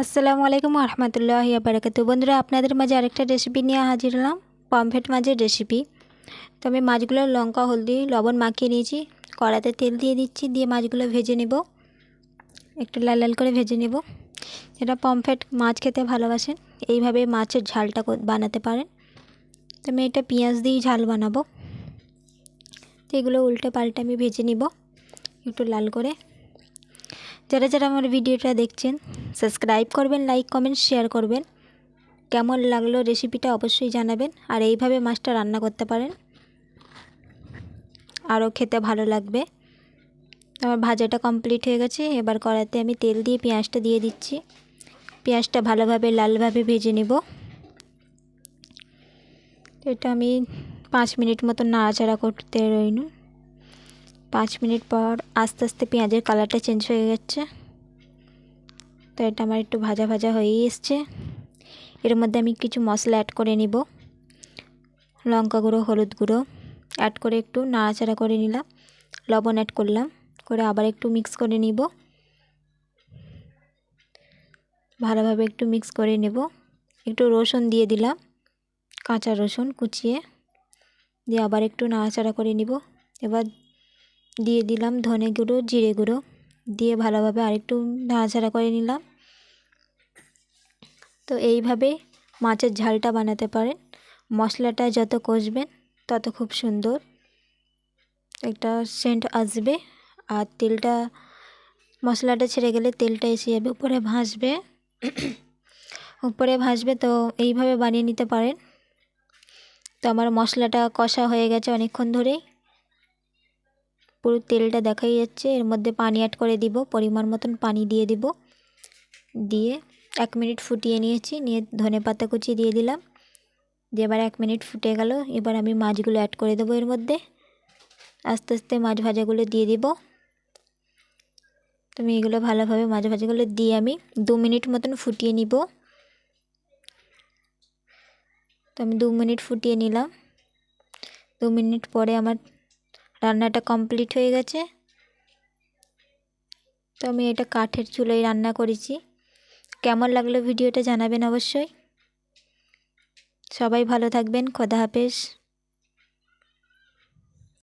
আসসালামু আলাইকুম রহমতুল্লাহি বারাকাতুহু। বন্ধুরা, আপনাদের মাঝে আরেকটা রেসিপি নিয়ে হাজির হলাম, পমফ্রেট মাছের রেসিপি। তো আমি মাছগুলো লঙ্কা হলদি লবণ মাখিয়ে নিয়েছি, কড়াতে তেল দিয়ে দিচ্ছি, দিয়ে মাছগুলো ভেজে নেব, একটু লাল লাল করে ভেজে নেব। যারা পমফ্রেট মাছ খেতে ভালোবাসেন এইভাবে মাছের ঝালটা বানাতে পারেন। তো আমি এটা পেঁয়াজ দিয়েই ঝাল বানাবো। তো এগুলো উল্টে পাল্টে আমি ভেজে নিব একটু লাল করে। যারা যারা আমার ভিডিওটা দেখছেন সাবস্ক্রাইব করবেন, লাইক কমেন্ট শেয়ার করবেন। কেমন লাগলো রেসিপিটা অবশ্যই জানাবেন। আর এইভাবে মাছটা রান্না করতে পারেন, আরও খেতে ভালো লাগবে। আমার ভাজাটা কমপ্লিট হয়ে গেছে। এবার কড়াইতে আমি তেল দিয়ে পেঁয়াজটা দিয়ে দিচ্ছি। পেঁয়াজটা ভালোভাবে লালভাবে ভেজে নেব। এটা আমি 5 মিনিট মতো নাড়াচাড়া করতে রইল। 5 মিনিট পর আস্তে আস্তে পেঁয়াজের কালারটা চেঞ্জ হয়ে যাচ্ছে। তো এটা আমার একটু ভাজা ভাজা হয়েই এসছে। এর মধ্যে আমি কিছু মশলা অ্যাড করে নিব। লঙ্কা গুঁড়ো, হলুদ গুঁড়ো অ্যাড করে একটু নাড়াচাড়া করে নিলাম। লবণ অ্যাড করলাম, করে আবার একটু মিক্স করে নিব। ভালোভাবে একটু মিক্স করে নেব। একটু রসুন দিয়ে দিলাম, কাঁচা রসুন কুচিয়ে, দিয়ে আবার একটু নাড়াচাড়া করে নিব। এবার দিয়ে দিলাম ধনে গুঁড়ো, জিরে গুঁড়ো, দিয়ে ভালোভাবে আরেকটু নাড়াচাড়া করে নিলাম। তো এইভাবে মাছের ঝালটা বানাতে পারেন। মশলাটা যত কষবেন তত খুব সুন্দর একটা সেন্ট আসবে। আর তেলটা, মশলাটা ছেড়ে গেলে তেলটা এসে যাবে, উপরে ভাসবে উপরে ভাসবে। তো এইভাবে বানিয়ে নিতে পারেন। তো আমার মশলাটা কষা হয়ে গেছে অনেকক্ষণ ধরেই, পুরো তেলটা দেখাই যাচ্ছে। এর মধ্যে পানি অ্যাড করে দিব, পরিমাণ মতন পানি দিয়ে দিব। দিয়ে 1 মিনিট ফুটিয়ে নিয়েছি, নিয়ে ধনেপাতা কুচি দিয়ে দিলাম। দিয়ে এবার 1 মিনিট ফুটে গেল। এবার আমি মাছগুলো অ্যাড করে দেবো এর মধ্যে। আস্তে আস্তে মাছ ভাজাগুলো দিয়ে দিব। তুমি এগুলো ভালোভাবে মাছ ভাজাগুলো দিয়ে আমি 2 মিনিট মতন ফুটিয়ে নিব। তো আমি 2 মিনিট ফুটিয়ে নিলাম। 2 মিনিট পরে আমার রান্নাটা কমপ্লিট হয়ে গেছে। তো আমি এটা কাঠের চুলায় রান্না করেছি। কেমন লাগলো ভিডিওটা জানাবেন অবশ্যই। সবাই ভালো থাকবেন। খোদা হাফেজ।